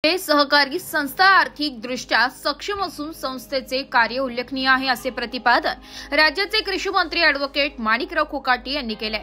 हे सहकारी संस्था आर्थिक दृष्ट्या सक्षम असून संस्थेचे कार्य उल्लेखनीय आहे असे प्रतिपादन राज्याचे कृषी मंत्री ॲडव्होकेट माणिकराव कोकाटे यांनी केले।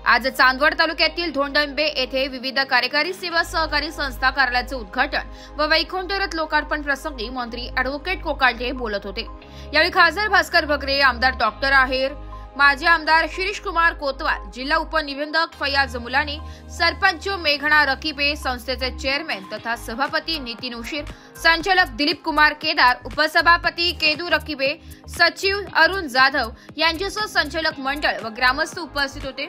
आज चांदवड तालुक्यातील धोंडंबे येथे विविध कार्यकारी सेवा सहकारी संस्था कार्यालयाचे उद्घाटन व वैकुंठ रथ लोकार्पण प्रसंगी मंत्री ॲडव्होकेट कोकाटे बोलत होते। यावेळी खासदार भास्कर भगरे, आमदार डॉक्टर आहेर, माजी आमदार शिरीष कुमार कोतवाल, जिल्हा उपनिबंधक फयाज मुलानी, सरपंच मेघना रकीबे, संस्थेचे चेअरमॅन तथा सभापती नितीन उशीर, संचालक दिलीप कुमार केदार, उपसभापती केदू रकीबे, सचिव अरुण जाधव यांच्यासह संचालक मंडळ व ग्रामस्थ उपस्थित होते।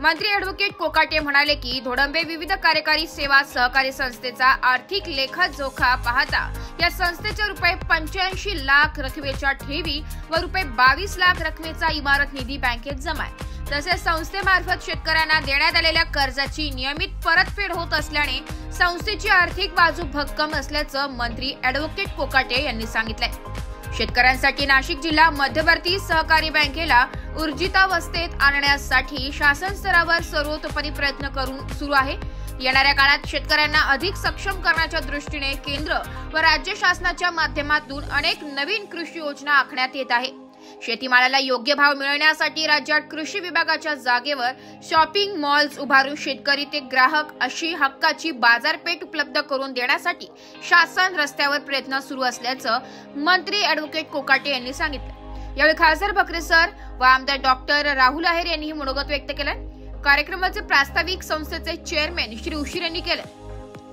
मंत्री ॲडव्होकेट कोकाटे म्हणाले की धोंडंबे विविध कार्यकारी सेवा सहकारी संस्थेचा आर्थिक लेखाजोखा पाहता या संस्थेच्या रुपये 85 लाख रकमेच्या ठेवी व रुपये 22 लाख रकमेचा इमारत निधी बँकेत जमा आहे। तसेच संस्थेमार्फत शेतकऱ्यांना देण्यात आलेल्या कर्जाची नियमित परतफेड होत असल्याने संस्थेची आर्थिक बाजू भक्कम असल्याचं मंत्री ॲडव्होकेट कोकाटे यांनी सांगितलंय। शेतकऱ्यांसाठी नाशिक जिल्हा मध्यवर्ती सहकारी बँकेला ऊर्जितावस्थेत आणण्यासाठी शासन स्तरावर सर्वतोपरी प्रयत्न सुरू आहे। येणाऱ्या काळात शेतकऱ्यांना अधिक सक्षम करण्याच्या दृष्टीने केंद्र व राज्य शासनाच्या माध्यमातून अनेक नवीन कृषी योजना आखण्यात येत आहे। शेतीमालाला योग्य भाव मिळण्यासाठी राज्यात कृषी विभागाच्या जागेवर शॉपिंग मॉल्स उभारून शेतकरी ते ग्राहक अशी हक्काची बाजारपेठ उपलब्ध करून देण्यासाठी शासन रस्त्यावर प्रयत्न सुरू असल्याचं मंत्री ॲडव्होकेट कोकाटे यांनी सांगितलं। यावेळी खासदार भगरे सर व आमदार डॉक्टर राहुल आहेर यांनी मनोगत व्यक्त केलं। कार्यक्रमाचे प्रास्ताविक संस्थेचे चेअरमॅन श्री उशीर यांनी केले।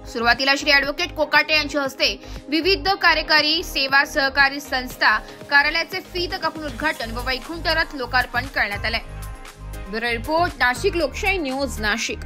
सुरुवातीला श्री ॲडव्होकेट कोकाटे यांच्या हस्ते विविध कार्यकारी सेवा सहकारी संस्था कार्यालयाचे फीत कापून उद्घाटन व वैकुंठ रथ लोकार्पण करण्यात आले। ब्युरो रिपोर्ट, नाशिक लोकशाही न्यूज, नाशिक।